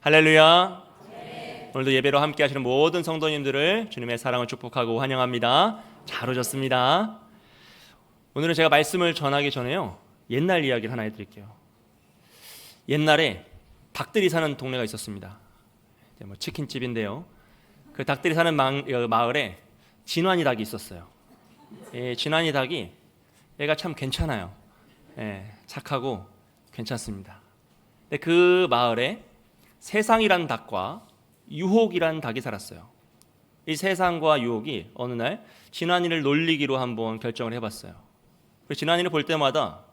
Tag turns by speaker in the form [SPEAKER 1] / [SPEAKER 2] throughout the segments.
[SPEAKER 1] 할렐루야. 네. 오늘도 예배로 함께 하시는 모든 성도님들을 주님의 사랑을 축복하고 환영합니다. 잘 오셨습니다. 오늘은 제가 말씀을 전하기 전에요, 옛날 이야기를 하나 해드릴게요. 옛날에 닭들이 사는 동네가 있었습니다. 치킨집인데요, 그 닭들이 사는 마을에 진환이 닭이 있었어요. 진환이 닭이 얘가 참 괜찮아요. 착하고 괜찮습니다. 근데 그 마을에 세상이란 닭과 유혹이란 닭이 살았어요. 이 세상과 유혹이 어느 날 진환이를 놀리기로 한번 결정을 해봤어요. 진환이를 볼 때마다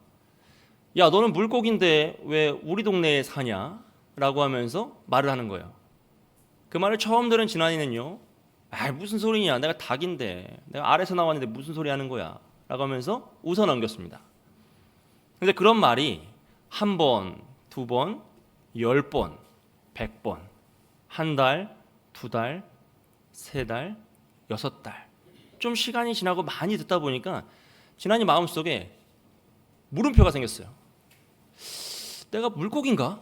[SPEAKER 1] 야, 너는 물고기인데 왜 우리 동네에 사냐? 라고 하면서 말을 하는 거예요. 그 말을 처음 들은 진환이는요, 무슨 소리냐, 내가 닭인데, 내가 알에서 나왔는데 무슨 소리 하는 거야? 라고 하면서 웃어 넘겼습니다. 근데 그런 말이 한 번, 두 번, 10번, 100번, 한 달, 두 달, 세 달, 6달, 좀 시간이 지나고 많이 듣다 보니까 진환이 마음속에 물음표가 생겼어요. 내가 물고기인가?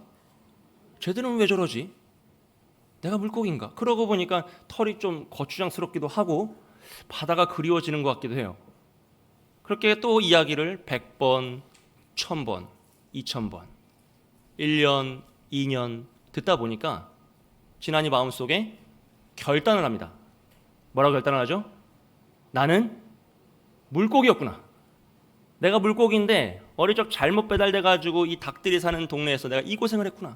[SPEAKER 1] 쟤들은 왜 저러지? 내가 물고기인가? 그러고 보니까 털이 좀 거추장스럽기도 하고 바다가 그리워지는 것 같기도 해요. 그렇게 또 이야기를 100번, 1000번, 2000번, 1년, 2년 듣다 보니까 진환이 마음속에 결단을 합니다. 뭐라고 결단을 하죠? 나는 물고기였구나. 내가 물고기인데 어릴 적 잘못 배달돼가지고 이 닭들이 사는 동네에서 내가 이 고생을 했구나.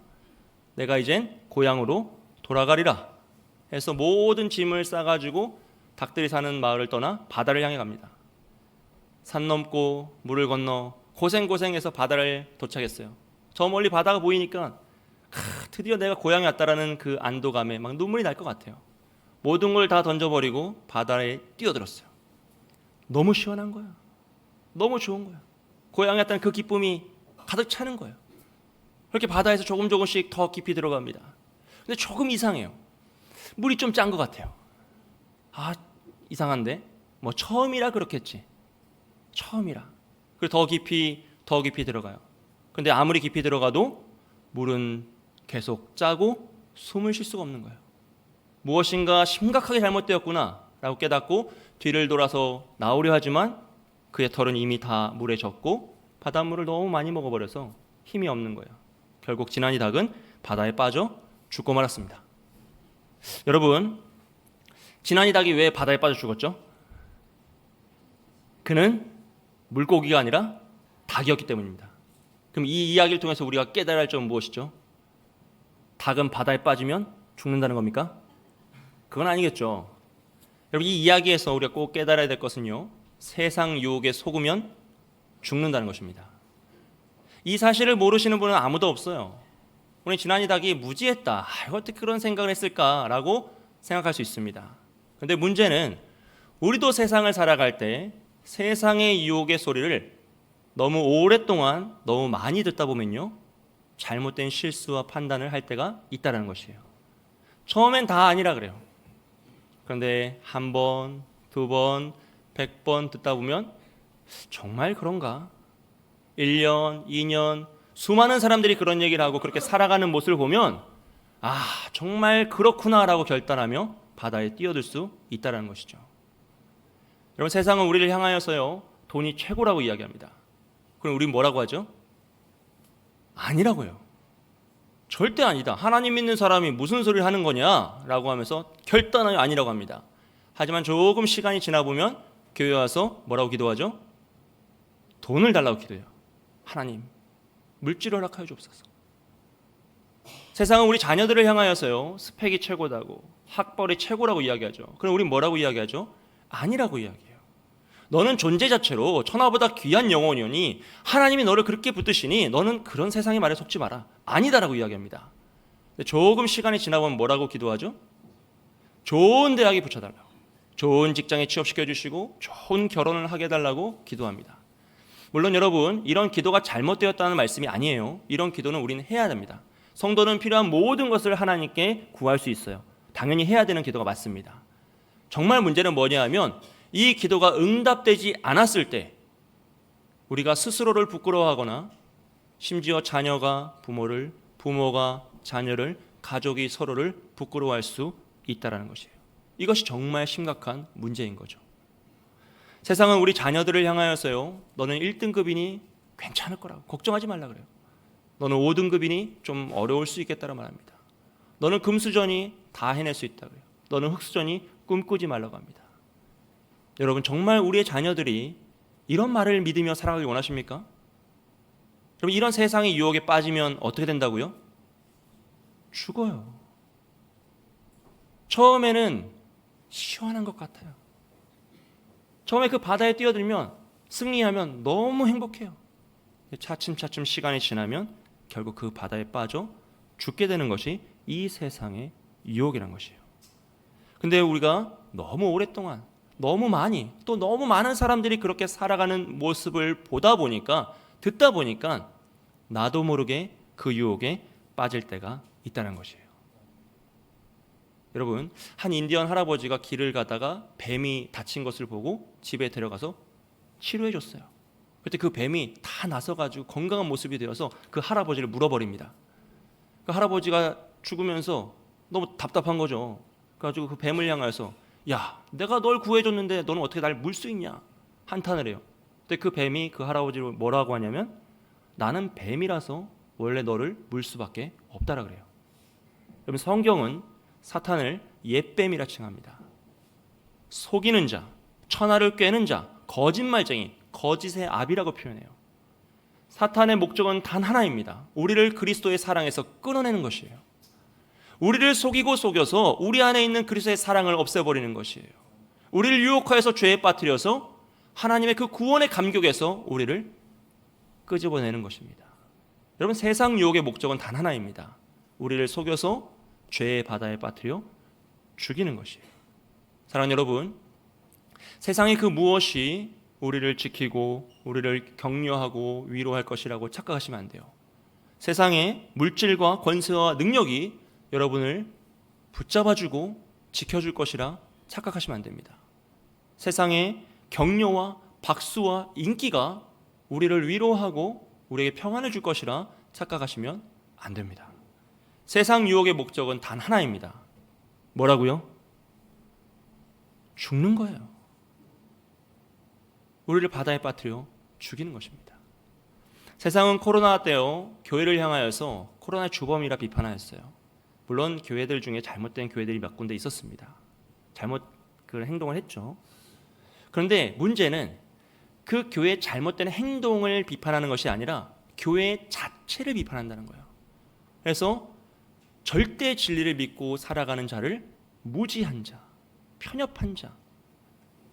[SPEAKER 1] 내가 이젠 고향으로 돌아가리라 해서 모든 짐을 싸가지고 닭들이 사는 마을을 떠나 바다를 향해 갑니다. 산 넘고 물을 건너 고생고생해서 바다를 도착했어요. 저 멀리 바다가 보이니까 드디어 내가 고향에 왔다라는 그 안도감에 막 눈물이 날 것 같아요. 모든 걸 다 던져버리고 바다에 뛰어들었어요. 너무 시원한 거야. 너무 좋은 거야. 고향에 왔다는 그 기쁨이 가득 차는 거예요. 그렇게 바다에서 조금씩 더 깊이 들어갑니다. 근데 조금 이상해요. 물이 좀 짠 것 같아요. 이상한데? 뭐 처음이라 그렇겠지. 처음이라. 그리고 더 깊이 들어가요. 근데 아무리 깊이 들어가도 물은 계속 짜고 숨을 쉴 수가 없는 거예요. 무엇인가 심각하게 잘못되었구나 라고 깨닫고 뒤를 돌아서 나오려 하지만 그의 털은 이미 다 물에 젖고 바닷물을 너무 많이 먹어버려서 힘이 없는 거예요. 결국 진환이 닭은 바다에 빠져 죽고 말았습니다. 여러분, 진환이 닭이 왜 바다에 빠져 죽었죠? 그는 물고기가 아니라 닭이었기 때문입니다. 그럼 이 이야기를 통해서 우리가 깨달아야 할 점은 무엇이죠? 닭은 바다에 빠지면 죽는다는 겁니까? 그건 아니겠죠. 여러분, 이 이야기에서 우리가 꼭 깨달아야 될 것은요, 세상 유혹에 속으면 죽는다는 것입니다. 이 사실을 모르시는 분은 아무도 없어요. 우리 진환이 닭이 무지했다, 어떻게 그런 생각을 했을까라고 생각할 수 있습니다. 그런데 문제는 우리도 세상을 살아갈 때 세상의 유혹의 소리를 너무 오랫동안 너무 많이 듣다 보면요, 잘못된 실수와 판단을 할 때가 있다는 것이에요. 처음엔 다 아니라 그래요. 그런데 한 번, 두 번, 100번 듣다 보면 정말 그런가? 1년, 2년 수많은 사람들이 그런 얘기를 하고 그렇게 살아가는 모습을 보면 정말 그렇구나라고 결단하며 바다에 뛰어들 수 있다는 것이죠. 여러분, 세상은 우리를 향하여서요, 돈이 최고라고 이야기합니다. 그럼 우린 뭐라고 하죠? 아니라고요. 절대 아니다. 하나님 믿는 사람이 무슨 소리를 하는 거냐라고 하면서 결단하여 아니라고 합니다. 하지만 조금 시간이 지나 보면 교회 와서 뭐라고 기도하죠? 돈을 달라고 기도해요. 하나님, 물질을 허락하여 주옵소서. 세상은 우리 자녀들을 향하여서요, 스펙이 최고다고, 학벌이 최고라고 이야기하죠. 그럼 우린 뭐라고 이야기하죠? 아니라고 이야기해요. 너는 존재 자체로 천하보다 귀한 영혼이오니 하나님이 너를 그렇게 붙드시니 너는 그런 세상의 말에 속지 마라. 아니다라고 이야기합니다. 조금 시간이 지나보면 뭐라고 기도하죠? 좋은 대학에 붙여달라고, 좋은 직장에 취업시켜 주시고 좋은 결혼을 하게 해달라고 기도합니다. 물론 여러분, 이런 기도가 잘못되었다는 말씀이 아니에요. 이런 기도는 우리는 해야 됩니다. 성도는 필요한 모든 것을 하나님께 구할 수 있어요. 당연히 해야 되는 기도가 맞습니다. 정말 문제는 뭐냐 하면 이 기도가 응답되지 않았을 때 우리가 스스로를 부끄러워하거나 심지어 자녀가 부모를, 부모가 자녀를 가족이 서로를 부끄러워할 수 있다는 것이에요. 이것이 정말 심각한 문제인 거죠. 세상은 우리 자녀들을 향하여서요, 너는 1등급이니 괜찮을 거라고, 걱정하지 말라 그래요. 너는 5등급이니 좀 어려울 수 있겠다고 말합니다. 너는 금수저니 다 해낼 수 있다 그래요. 너는 흙수저니 꿈꾸지 말라고 합니다. 여러분, 정말 우리의 자녀들이 이런 말을 믿으며 살아가길 원하십니까? 여러분, 이런 세상의 유혹에 빠지면 어떻게 된다고요? 죽어요. 처음에는 시원한 것 같아요. 처음에 그 바다에 뛰어들면, 승리하면 너무 행복해요. 차츰차츰 시간이 지나면 결국 그 바다에 빠져 죽게 되는 것이 이 세상의 유혹이라는 것이에요. 근데 우리가 너무 오랫동안, 너무 많이, 또 너무 많은 사람들이 그렇게 살아가는 모습을 보다 보니까, 듣다 보니까 나도 모르게 그 유혹에 빠질 때가 있다는 것이에요. 여러분, 한 인디언 할아버지가 길을 가다가 뱀이 다친 것을 보고 집에 데려가서 치료해 줬어요. 그때 그 뱀이 다 나서가지고 건강한 모습이 되어서 그 할아버지를 물어버립니다. 그 할아버지가 죽으면서 너무 답답한 거죠. 그래가지고 그 뱀을 향해서, 야, 내가 널 구해줬는데 너는 어떻게 날 물 수 있냐? 한탄을 해요. 근데 그 뱀이 그 할아버지를 뭐라고 하냐면, 나는 뱀이라서 원래 너를 물 수밖에 없다라 그래요. 여러분, 성경은 사탄을 옛뱀이라 칭합니다. 속이는 자, 천하를 꿰는 자, 거짓말쟁이, 거짓의 아비라고 표현해요. 사탄의 목적은 단 하나입니다. 우리를 그리스도의 사랑에서 끊어내는 것이에요. 우리를 속이고 속여서 우리 안에 있는 그리스도의 사랑을 없애버리는 것이에요. 우리를 유혹하여서 죄에 빠뜨려서 하나님의 그 구원의 감격에서 우리를 끄집어내는 것입니다. 여러분, 세상 유혹의 목적은 단 하나입니다. 우리를 속여서 죄의 바다에 빠뜨려 죽이는 것이에요. 사랑하는 여러분, 세상의 그 무엇이 우리를 지키고 우리를 격려하고 위로할 것이라고 착각하시면 안 돼요. 세상의 물질과 권세와 능력이 여러분을 붙잡아주고 지켜줄 것이라 착각하시면 안 됩니다. 세상의 격려와 박수와 인기가 우리를 위로하고 우리에게 평안을 줄 것이라 착각하시면 안 됩니다. 세상 유혹의 목적은 단 하나입니다. 뭐라고요? 죽는 거예요. 우리를 바다에 빠뜨려 죽이는 것입니다. 세상은 코로나 때요, 교회를 향하여서 코로나의 주범이라 비판하였어요. 물론 교회들 중에 잘못된 교회들이 몇 군데 있었습니다. 잘못 그 행동을 했죠. 그런데 문제는 그 교회의 잘못된 행동을 비판하는 것이 아니라 교회 자체를 비판한다는 거예요. 그래서 절대 진리를 믿고 살아가는 자를 무지한 자, 편협한 자,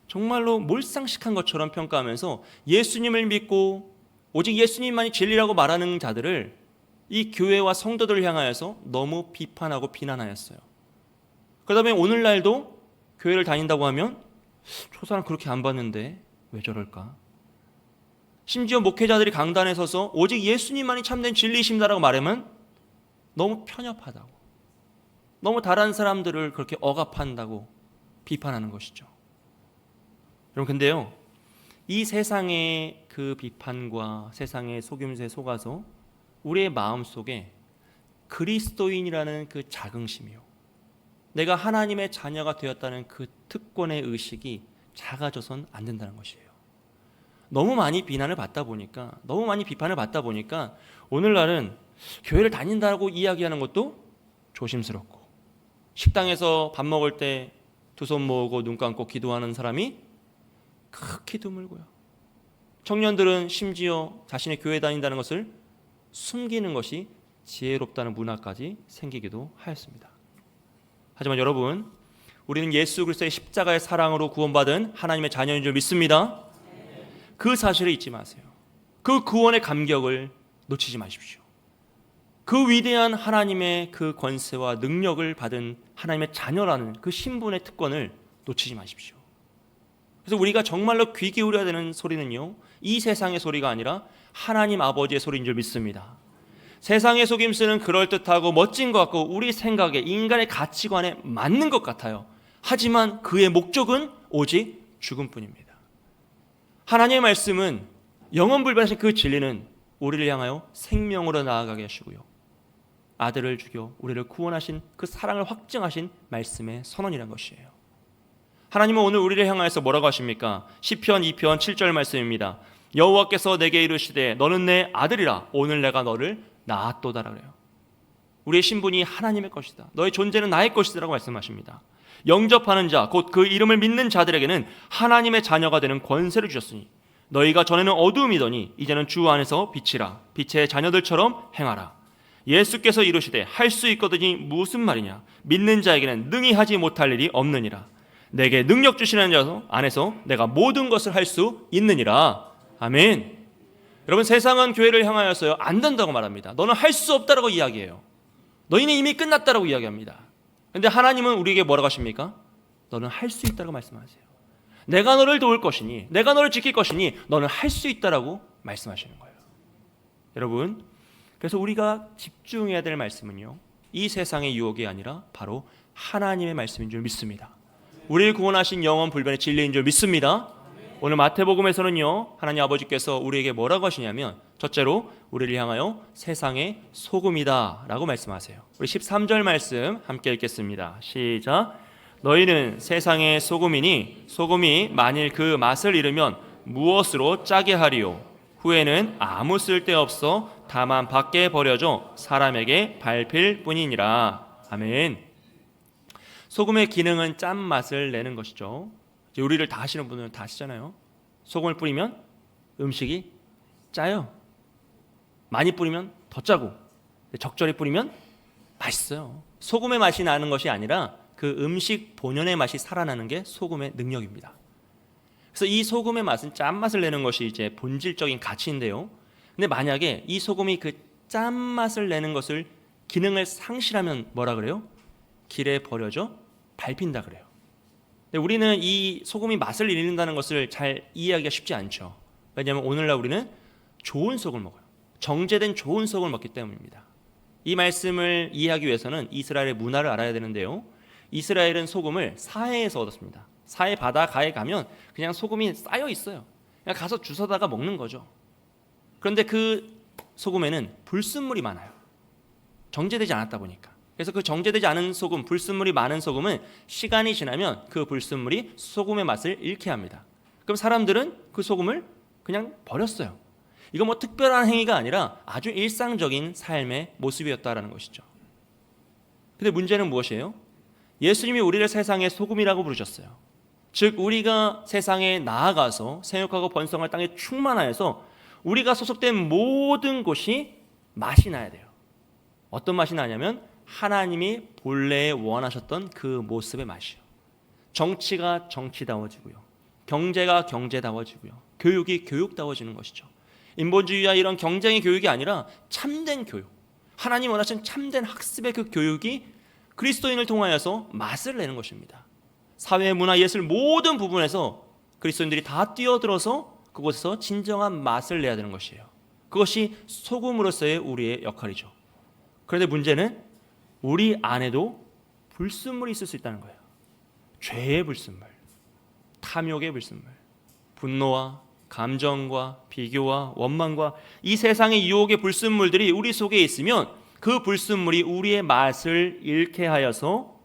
[SPEAKER 1] 정말로 몰상식한 것처럼 평가하면서 예수님을 믿고 오직 예수님만이 진리라고 말하는 자들을 이 교회와 성도들을 향하여서 너무 비판하고 비난하였어요. 그러다 보니 오늘날도 교회를 다닌다고 하면 저 사람 그렇게 안 봤는데 왜 저럴까? 심지어 목회자들이 강단에 서서 오직 예수님만이 참된 진리이십니다라고 말하면 너무 편협하다고, 너무 다른 사람들을 그렇게 억압한다고 비판하는 것이죠. 여러분, 근데요, 이 세상의 그 비판과 세상의 속임수에 속아서 우리의 마음속에 그리스도인이라는 그 자긍심이요, 내가 하나님의 자녀가 되었다는 그 특권의 의식이 작아져선 안 된다는 것이에요. 너무 많이 비난을 받다 보니까, 너무 많이 비판을 받다 보니까 오늘날은 교회를 다닌다고 이야기하는 것도 조심스럽고, 식당에서 밥 먹을 때 두 손 모으고 눈 감고 기도하는 사람이 극히 드물고요. 청년들은 심지어 자신의 교회 다닌다는 것을 숨기는 것이 지혜롭다는 문화까지 생기기도 하였습니다. 하지만 여러분, 우리는 예수 그리스도의 십자가의 사랑으로 구원받은 하나님의 자녀인 줄 믿습니다. 그 사실을 잊지 마세요. 그 구원의 감격을 놓치지 마십시오. 그 위대한 하나님의 그 권세와 능력을 받은 하나님의 자녀라는 그 신분의 특권을 놓치지 마십시오. 그래서 우리가 정말로 귀 기울여야 되는 소리는요, 이 세상의 소리가 아니라 하나님 아버지의 소리인 줄 믿습니다. 세상의 속임수는 그럴듯하고 멋진 것 같고 우리 생각에, 인간의 가치관에 맞는 것 같아요. 하지만 그의 목적은 오직 죽음뿐입니다. 하나님의 말씀은 영원불변하신 그 진리는 우리를 향하여 생명으로 나아가게 하시고요, 아들을 죽여 우리를 구원하신 그 사랑을 확증하신 말씀의 선언이란 것이에요. 하나님은 오늘 우리를 향하여서 뭐라고 하십니까? 시편 2편 7절 말씀입니다. 여호와께서 내게 이르시되 너는 내 아들이라 오늘 내가 너를 낳았도다라 그래요. 우리의 신분이 하나님의 것이다. 너의 존재는 나의 것이다라고 말씀하십니다. 영접하는 자, 곧 그 이름을 믿는 자들에게는 하나님의 자녀가 되는 권세를 주셨으니 너희가 전에는 어두움이더니 이제는 주 안에서 빛이라. 빛의 자녀들처럼 행하라. 예수께서 이르시되 할 수 있거든이 무슨 말이냐? 믿는 자에게는 능히 하지 못할 일이 없느니라. 내게 능력 주시는 자 안에서 내가 모든 것을 할 수 있느니라. 아멘. 여러분, 세상은 교회를 향하여서요 안 된다고 말합니다. 너는 할 수 없다라고 이야기해요. 너희는 이미 끝났다라고 이야기합니다. 그런데 하나님은 우리에게 뭐라고 하십니까? 너는 할 수 있다라고 말씀하세요. 내가 너를 도울 것이니, 내가 너를 지킬 것이니 너는 할 수 있다라고 말씀하시는 거예요. 여러분, 그래서 우리가 집중해야 될 말씀은요, 이 세상의 유혹이 아니라 바로 하나님의 말씀인 줄 믿습니다. 우리를 구원하신 영원 불변의 진리인 줄 믿습니다. 오늘 마태복음에서는요, 하나님 아버지께서 우리에게 뭐라고 하시냐면, 첫째로 우리를 향하여 세상의 소금이다 라고 말씀하세요. 우리 13절 말씀 함께 읽겠습니다. 시작. 너희는 세상의 소금이니 소금이 만일 그 맛을 잃으면 무엇으로 짜게 하리요? 후에는 아무 쓸데없어 다만 밖에 버려져 사람에게 밟힐 뿐이니라. 아멘. 소금의 기능은 짠맛을 내는 것이죠. 요리를 다 하시는 분들은 다 아시잖아요. 소금을 뿌리면 음식이 짜요. 많이 뿌리면 더 짜고, 적절히 뿌리면 맛있어요. 소금의 맛이 나는 것이 아니라 그 음식 본연의 맛이 살아나는 게 소금의 능력입니다. 그래서 이 소금의 맛은 짠맛을 내는 것이 이제 본질적인 가치인데요. 근데 만약에 이 소금이 그 짠맛을 내는 것을 기능을 상실하면 뭐라 그래요? 길에 버려져 밟힌다 그래요. 근데 우리는 이 소금이 맛을 잃는다는 것을 잘 이해하기가 쉽지 않죠. 왜냐하면 오늘날 우리는 좋은 속을 먹어요. 정제된 좋은 속을 먹기 때문입니다. 이 말씀을 이해하기 위해서는 이스라엘의 문화를 알아야 되는데요. 이스라엘은 소금을 사해에서 얻었습니다. 사해 바다가에 가면 그냥 소금이 쌓여 있어요. 그냥 가서 주워다가 먹는 거죠. 그런데 그 소금에는 불순물이 많아요. 정제되지 않았다 보니까. 그래서 그 정제되지 않은 소금, 불순물이 많은 소금은 시간이 지나면 그 불순물이 소금의 맛을 잃게 합니다. 그럼 사람들은 그 소금을 그냥 버렸어요. 이거 뭐 특별한 행위가 아니라 아주 일상적인 삶의 모습이었다라는 것이죠. 근데 문제는 무엇이에요? 예수님이 우리를 세상의 소금이라고 부르셨어요. 즉 우리가 세상에 나아가서 생육하고 번성할 땅에 충만하여서 우리가 소속된 모든 곳이 맛이 나야 돼요. 어떤 맛이 나냐면 하나님이 본래에 원하셨던 그 모습의 맛이요. 정치가 정치다워지고요. 경제가 경제다워지고요. 교육이 교육다워지는 것이죠. 인본주의와 이런 경쟁의 교육이 아니라 참된 교육, 하나님 원하신 참된 학습의 그 교육이 그리스도인을 통하여서 맛을 내는 것입니다. 사회, 문화, 예술 모든 부분에서 그리스도인들이 다 뛰어들어서 그곳에서 진정한 맛을 내야 되는 것이에요. 그것이 소금으로서의 우리의 역할이죠. 그런데 문제는 우리 안에도 불순물이 있을 수 있다는 거예요. 죄의 불순물, 탐욕의 불순물, 분노와 감정과 비교와 원망과 이 세상의 유혹의 불순물들이 우리 속에 있으면 그 불순물이 우리의 맛을 잃게 하여서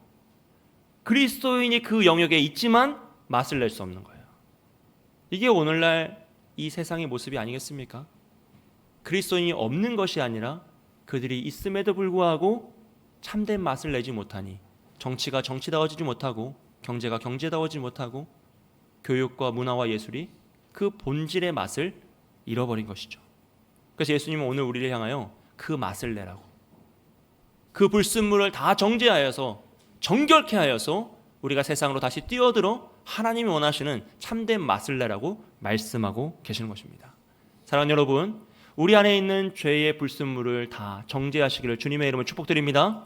[SPEAKER 1] 그리스도인이 그 영역에 있지만 맛을 낼 수 없는 거예요. 이게 오늘날 이 세상의 모습이 아니겠습니까? 그리스도인이 없는 것이 아니라 그들이 있음에도 불구하고 참된 맛을 내지 못하니 정치가 정치다워지지 못하고 경제가 경제다워지지 못하고 교육과 문화와 예술이 그 본질의 맛을 잃어버린 것이죠. 그래서 예수님은 오늘 우리를 향하여 그 맛을 내라고, 그 불순물을 다 정제하여서 정결케 하여서 우리가 세상으로 다시 뛰어들어 하나님이 원하시는 참된 맛을 내라고 말씀하고 계시는 것입니다. 사랑하는 여러분, 우리 안에 있는 죄의 불순물을 다 정제하시기를 주님의 이름으로 축복드립니다.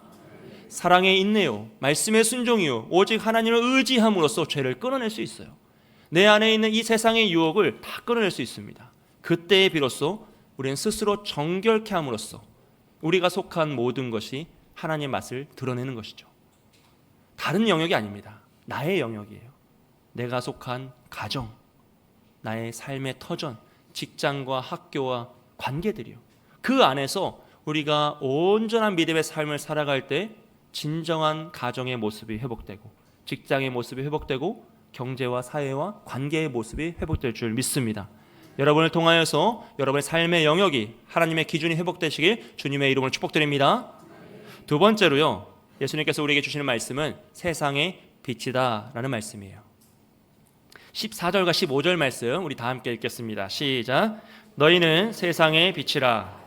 [SPEAKER 1] 사랑의 인내요, 말씀의 순종이요, 오직 하나님을 의지함으로써 죄를 끊어낼 수 있어요. 내 안에 있는 이 세상의 유혹을 다 끊어낼 수 있습니다. 그때에 비로소 우리는 스스로 정결케 함으로써 우리가 속한 모든 것이 하나님의 맛을 드러내는 것이죠. 다른 영역이 아닙니다. 나의 영역이에요. 내가 속한 가정, 나의 삶의 터전, 직장과 학교와 관계들이요. 그 안에서 우리가 온전한 믿음의 삶을 살아갈 때 진정한 가정의 모습이 회복되고 직장의 모습이 회복되고 경제와 사회와 관계의 모습이 회복될 줄 믿습니다. 여러분을 통하여서 여러분의 삶의 영역이 하나님의 기준이 회복되시길 주님의 이름으로 축복드립니다. 두 번째로요, 예수님께서 우리에게 주시는 말씀은 세상의 빛이다 라는 말씀이에요. 14절과 15절 말씀 우리 다 함께 읽겠습니다. 시작. 너희는 세상의 빛이라.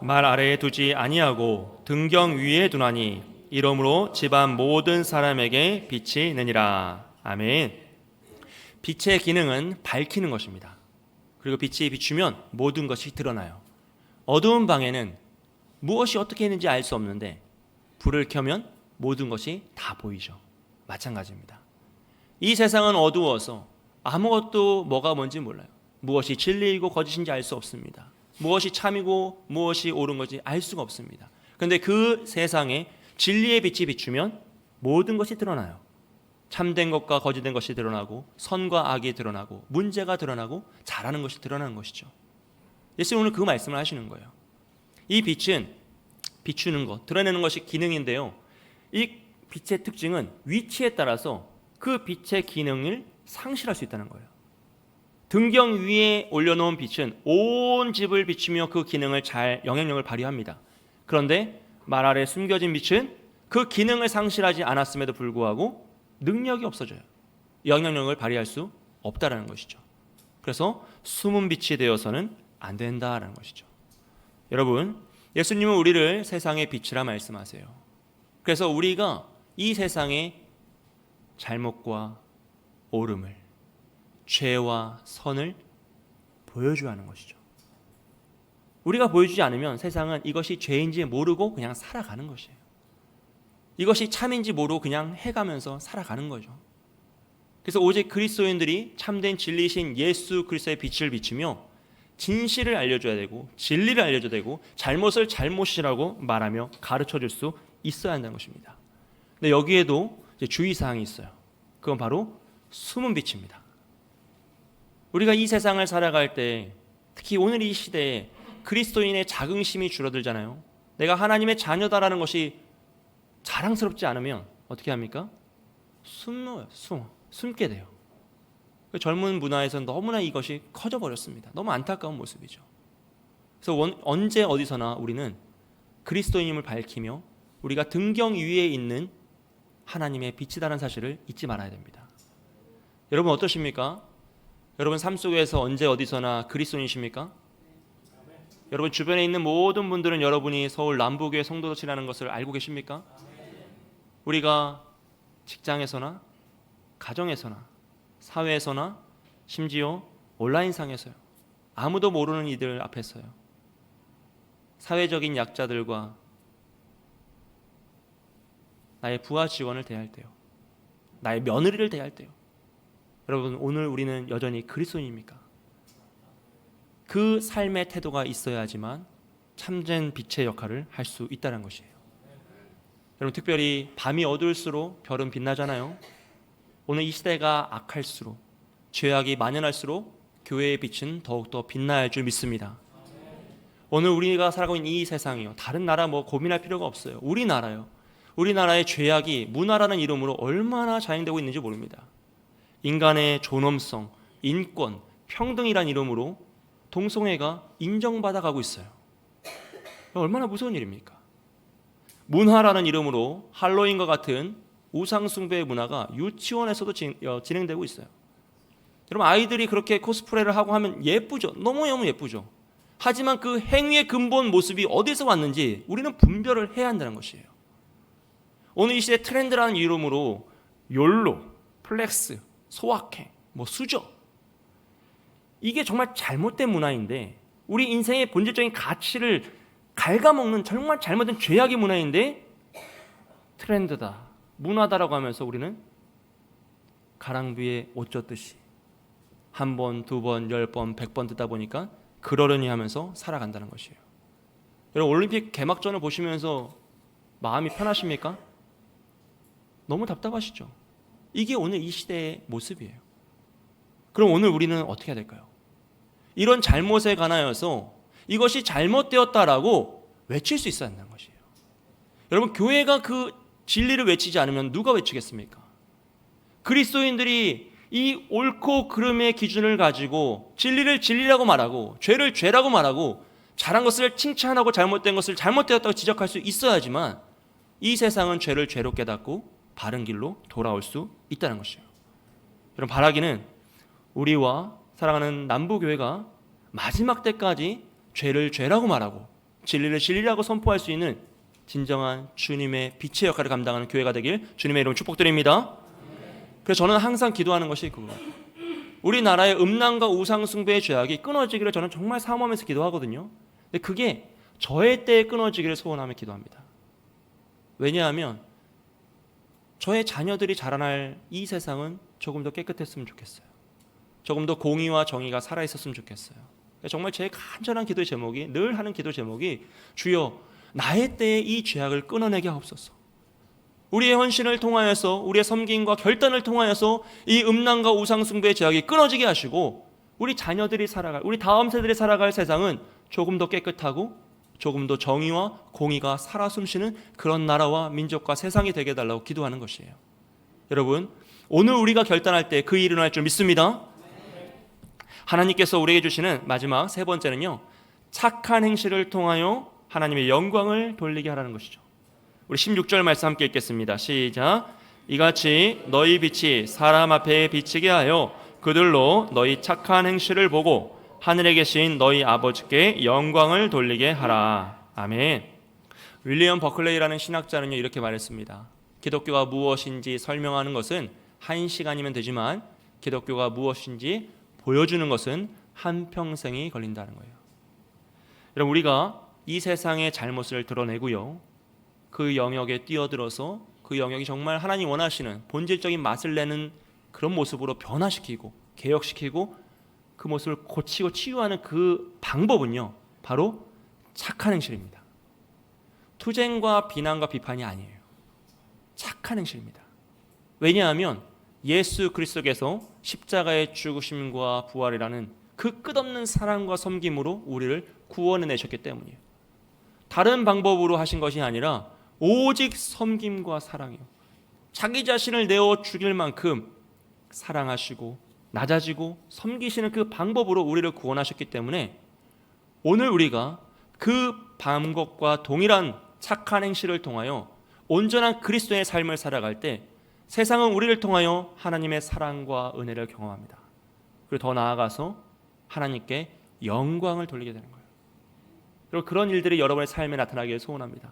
[SPEAKER 1] 말 아래에 두지 아니하고 등경 위에 두나니 이러므로 집안 모든 사람에게 빛이 있느니라. 아멘. 빛의 기능은 밝히는 것입니다. 그리고 빛이 비추면 모든 것이 드러나요. 어두운 방에는 무엇이 어떻게 있는지 알 수 없는데 불을 켜면 모든 것이 다 보이죠. 마찬가지입니다. 이 세상은 어두워서 아무것도 뭐가 뭔지 몰라요. 무엇이 진리이고 거짓인지 알 수 없습니다. 무엇이 참이고 무엇이 옳은 건지 알 수가 없습니다. 그런데 그 세상에 진리의 빛이 비추면 모든 것이 드러나요. 참된 것과 거짓된 것이 드러나고 선과 악이 드러나고 문제가 드러나고 잘하는 것이 드러나는 것이죠. 예수님 오늘 그 말씀을 하시는 거예요. 이 빛은 비추는 것, 드러내는 것이 기능인데요. 이 빛의 특징은 위치에 따라서 그 빛의 기능을 상실할 수 있다는 거예요. 등경 위에 올려놓은 빛은 온 집을 비추며 그 기능을 잘 영향력을 발휘합니다. 그런데 말 아래 숨겨진 빛은 그 기능을 상실하지 않았음에도 불구하고 능력이 없어져요. 영향력을 발휘할 수 없다라는 것이죠. 그래서 숨은 빛이 되어서는 안 된다라는 것이죠. 여러분, 예수님은 우리를 세상의 빛이라 말씀하세요. 그래서 우리가 이 세상의 잘못과 옳음을, 죄와 선을 보여줘야 하는 것이죠. 우리가 보여주지 않으면 세상은 이것이 죄인지 모르고 그냥 살아가는 것이에요. 이것이 참인지 모르고 그냥 해가면서 살아가는 거죠. 그래서 오직 그리스도인들이 참된 진리신 예수 그리스도의 빛을 비추며 진실을 알려줘야 되고 진리를 알려줘야 되고 잘못을 잘못이라고 말하며 가르쳐줄 수 있어야 한다는 것입니다. 근데 여기에도 이제 주의사항이 있어요. 그건 바로 숨은 빛입니다. 우리가 이 세상을 살아갈 때 특히 오늘 이 시대에 그리스도인의 자긍심이 줄어들잖아요. 내가 하나님의 자녀다라는 것이 자랑스럽지 않으면 어떻게 합니까? 숨게 돼요. 젊은 문화에서는 너무나 이것이 커져버렸습니다. 너무 안타까운 모습이죠. 그래서 언제 어디서나 우리는 그리스도인임을 밝히며 우리가 등경 위에 있는 하나님의 빛이다라는 사실을 잊지 말아야 됩니다. 여러분 어떠십니까? 여러분 삶 속에서 언제 어디서나 그리스도인이십니까? 여러분 주변에 있는 모든 분들은 여러분이 서울 남부교회 성도들이라는 것을 알고 계십니까? 우리가 직장에서나 가정에서나 사회에서나 심지어 온라인상에서요. 아무도 모르는 이들 앞에서요. 사회적인 약자들과 나의 부하 직원을 대할 때요. 나의 며느리를 대할 때요. 여러분 오늘 우리는 여전히 그리스도인입니까? 그 삶의 태도가 있어야지만 참된 빛의 역할을 할 수 있다는 것이에요. 여러분 특별히 밤이 어두울수록 별은 빛나잖아요. 오늘 이 시대가 악할수록 죄악이 만연할수록 교회의 빛은 더욱더 빛나야 할 줄 믿습니다. 오늘 우리가 살아가고 있는 이 세상이요. 다른 나라 뭐 고민할 필요가 없어요. 우리나라요. 우리나라의 죄악이 문화라는 이름으로 얼마나 자행되고 있는지 모릅니다. 인간의 존엄성, 인권, 평등이란 이름으로 동성애가 인정받아가고 있어요. 얼마나 무서운 일입니까? 문화라는 이름으로 할로윈과 같은 우상숭배의 문화가 유치원에서도 진행되고 있어요. 여러분 아이들이 그렇게 코스프레를 하고 하면 예쁘죠. 너무너무 예쁘죠. 하지만 그 행위의 근본 모습이 어디서 왔는지 우리는 분별을 해야 한다는 것이에요. 오늘 이 시대 트렌드라는 이름으로 욜로, 플렉스, 소확행, 수저 이게 정말 잘못된 문화인데 우리 인생의 본질적인 가치를 갉아먹는 정말 잘못된 죄악의 문화인데 트렌드다, 문화다라고 하면서 우리는 가랑비에 옷 젖듯이 한 번, 두 번, 10번, 100번 듣다 보니까 그러려니 하면서 살아간다는 것이에요. 여러분 올림픽 개막전을 보시면서 마음이 편하십니까? 너무 답답하시죠? 이게 오늘 이 시대의 모습이에요. 그럼 오늘 우리는 어떻게 해야 될까요? 이런 잘못에 관하여서 이것이 잘못되었다라고 외칠 수 있어야 한다는 것이에요. 여러분, 교회가 그 진리를 외치지 않으면 누가 외치겠습니까? 그리스도인들이 이 옳고 그름의 기준을 가지고 진리를 진리라고 말하고 죄를 죄라고 말하고 잘한 것을 칭찬하고 잘못된 것을 잘못되었다고 지적할 수 있어야지만 이 세상은 죄를 죄로 깨닫고 바른 길로 돌아올 수 있다는 것이에요. 여러분, 바라기는 우리와 사랑하는 남부교회가 마지막 때까지 죄를 죄라고 말하고 진리를 진리라고 선포할 수 있는 진정한 주님의 빛의 역할을 감당하는 교회가 되길 주님의 이름으로 축복드립니다. 그래서 저는 항상 기도하는 것이 그거, 우리나라의 음란과 우상숭배의 죄악이 끊어지기를 저는 정말 사모하면서 기도하거든요. 근데 그게 저의 때에 끊어지기를 소원하며 기도합니다. 왜냐하면 저의 자녀들이 자라날 이 세상은 조금 더 깨끗했으면 좋겠어요. 조금 더 공의와 정의가 살아있었으면 좋겠어요. 정말 제 간절한 기도의 제목이, 늘 하는 기도 제목이, 주여 나의 때에 이 죄악을 끊어내게 하옵소서. 우리의 헌신을 통하여서, 우리의 섬김과 결단을 통하여서 이 음란과 우상숭배의 죄악이 끊어지게 하시고 우리 자녀들이 살아갈, 우리 다음 세대들이 살아갈 세상은 조금 더 깨끗하고 조금 더 정의와 공의가 살아 숨쉬는 그런 나라와 민족과 세상이 되게 해달라고 기도하는 것이에요. 여러분, 오늘 우리가 결단할 때 그 일이 일어날 줄 믿습니다. 하나님께서 우리에게 주시는 마지막 세 번째는요, 착한 행실을 통하여 하나님의 영광을 돌리게 하라는 것이죠. 우리 16절 말씀 함께 읽겠습니다. 시작. 이같이 너희 빛이 사람 앞에 비치게 하여 그들로 너희 착한 행실을 보고 하늘에 계신 너희 아버지께 영광을 돌리게 하라. 아멘. 윌리엄 버클레이라는 신학자는요, 이렇게 말했습니다. 기독교가 무엇인지 설명하는 것은 1시간이면 되지만 기독교가 무엇인지 보여주는 것은 한평생이 걸린다는 거예요. 여러분, 우리가 이 세상의 잘못을 드러내고요, 그 영역에 뛰어들어서 그 영역이 정말 하나님 원하시는 본질적인 맛을 내는 그런 모습으로 변화시키고 개혁시키고 그 모습을 고치고 치유하는 그 방법은요, 바로 착한 행실입니다. 투쟁과 비난과 비판이 아니에요. 착한 행실입니다. 왜냐하면 예수 그리스도께서 십자가의 죽으심과 부활이라는 그 끝없는 사랑과 섬김으로 우리를 구원해내셨기 때문이에요. 다른 방법으로 하신 것이 아니라 오직 섬김과 사랑이요, 자기 자신을 내어 죽일 만큼 사랑하시고 낮아지고 섬기시는 그 방법으로 우리를 구원하셨기 때문에 오늘 우리가 그 방법과 동일한 착한 행실을 통하여 온전한 그리스도의 삶을 살아갈 때 세상은 우리를 통하여 하나님의 사랑과 은혜를 경험합니다. 그리고 더 나아가서 하나님께 영광을 돌리게 되는 거예요. 그리고 그런 일들이 여러분의 삶에 나타나기를 소원합니다.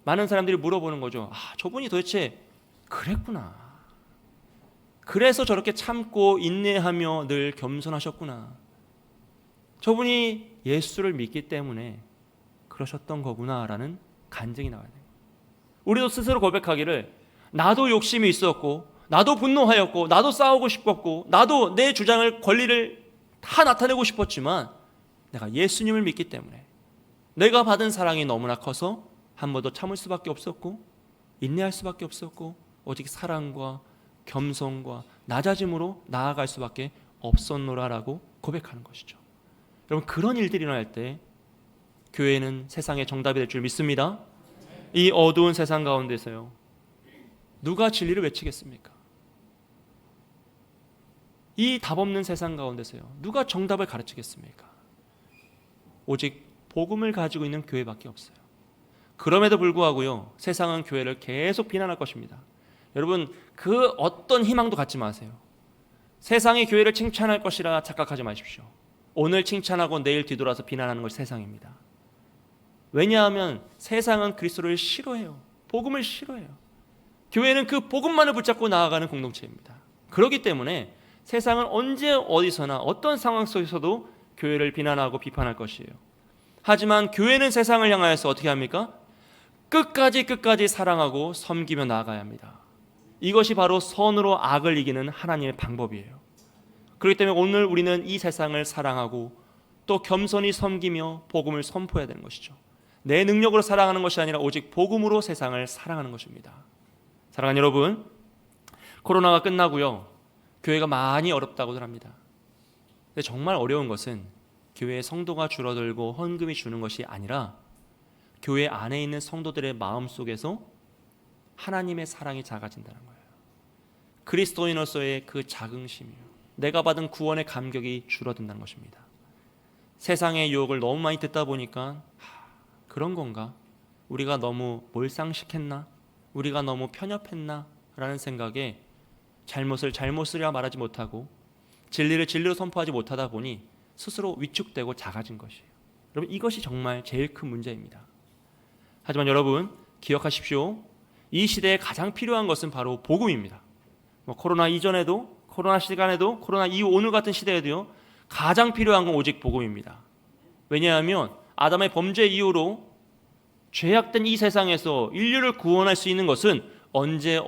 [SPEAKER 1] 많은 사람들이 물어보는 거죠. 저분이 도대체 그랬구나. 그래서 저렇게 참고 인내하며 늘 겸손하셨구나. 저분이 예수를 믿기 때문에 그러셨던 거구나라는 간증이 나와야 돼요. 우리도 스스로 고백하기를, 나도 욕심이 있었고, 나도 분노하였고, 나도 싸우고 싶었고, 나도 내 주장을, 권리를 다 나타내고 싶었지만 내가 예수님을 믿기 때문에, 내가 받은 사랑이 너무나 커서 한 번도 참을 수밖에 없었고 인내할 수밖에 없었고 오직 사랑과 겸손과 낮아짐으로 나아갈 수밖에 없었노라라고 고백하는 것이죠. 여러분, 그런 일들이 일어날 때 교회는 세상의 정답이 될 줄 믿습니다. 이 어두운 세상 가운데서요, 누가 진리를 외치겠습니까? 이 답 없는 세상 가운데서요, 누가 정답을 가르치겠습니까? 오직 복음을 가지고 있는 교회밖에 없어요. 그럼에도 불구하고요, 세상은 교회를 계속 비난할 것입니다. 여러분, 그 어떤 희망도 갖지 마세요. 세상이 교회를 칭찬할 것이라 착각하지 마십시오. 오늘 칭찬하고 내일 뒤돌아서 비난하는 것이 세상입니다. 왜냐하면 세상은 그리스도를 싫어해요. 복음을 싫어해요. 교회는 그 복음만을 붙잡고 나아가는 공동체입니다. 그렇기 때문에 세상은 언제 어디서나 어떤 상황 속에서도 교회를 비난하고 비판할 것이에요. 하지만 교회는 세상을 향하여서 어떻게 합니까? 끝까지 사랑하고 섬기며 나아가야 합니다. 이것이 바로 선으로 악을 이기는 하나님의 방법이에요. 그렇기 때문에 오늘 우리는 이 세상을 사랑하고 또 겸손히 섬기며 복음을 선포해야 되는 것이죠. 내 능력으로 사랑하는 것이 아니라 오직 복음으로 세상을 사랑하는 것입니다. 사랑하는 여러분, 코로나가 끝나고요, 교회가 많이 어렵다고들 합니다. 근데 정말 어려운 것은 교회의 성도가 줄어들고 헌금이 주는 것이 아니라 교회 안에 있는 성도들의 마음 속에서 하나님의 사랑이 작아진다는 거예요. 그리스도인으로서의 그 자긍심이요, 내가 받은 구원의 감격이 줄어든다는 것입니다. 세상의 유혹을 너무 많이 듣다 보니까 그런 건가? 우리가 너무 몰상식했나? 우리가 너무 편협했나? 라는 생각에 잘못을 잘못이라 말하지 못하고 진리를 진리로 선포하지 못하다 보니 스스로 위축되고 작아진 것이에요. 여러분, 이것이 정말 제일 큰 문제입니다. 하지만 여러분 기억하십시오. 이 시대에 가장 필요한 것은 바로 복음입니다. 코로나 이전에도, 코로나 시간에도, 코로나 이후 오늘 같은 시대에도요, 가장 필요한 건 오직 복음입니다. 왜냐하면 아담의 범죄 이후로 죄악된 이 세상에서 인류를 구원할 수 있는 것은 언제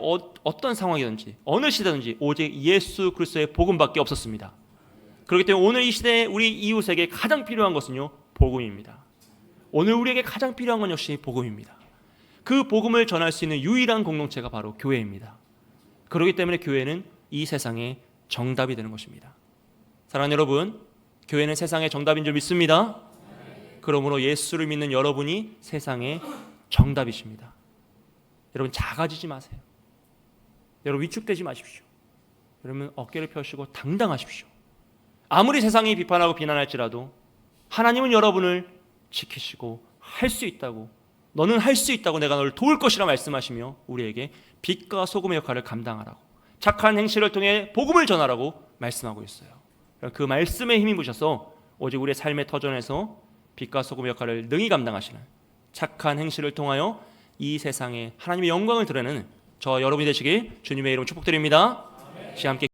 [SPEAKER 1] 어떤 상황이든지 어느 시대든지 오직 예수 그리스도의 복음밖에 없었습니다. 그렇기 때문에 오늘 이 시대에 우리 이웃에게 가장 필요한 것은요, 복음입니다. 오늘 우리에게 가장 필요한 건 역시 복음입니다. 그 복음을 전할 수 있는 유일한 공동체가 바로 교회입니다. 그렇기 때문에 교회는 이 세상의 정답이 되는 것입니다. 사랑하는 여러분, 교회는 세상의 정답인 줄 믿습니다. 그러므로 예수를 믿는 여러분이 세상의 정답이십니다. 여러분 작아지지 마세요. 여러분 위축되지 마십시오. 여러분 어깨를 펴시고 당당하십시오. 아무리 세상이 비판하고 비난할지라도 하나님은 여러분을 지키시고 할 수 있다고, 너는 할 수 있다고, 내가 너를 도울 것이라 말씀하시며 우리에게 빛과 소금의 역할을 감당하라고, 착한 행실을 통해 복음을 전하라고 말씀하고 있어요. 그 말씀에 힘입으셔서 오직 우리의 삶의 터전에서 빛과 소금의 역할을 능히 감당하시는 착한 행실을 통하여 이 세상에 하나님의 영광을 드러내는 저 여러분이 되시길 주님의 이름으로 축복드립니다. 시간 함께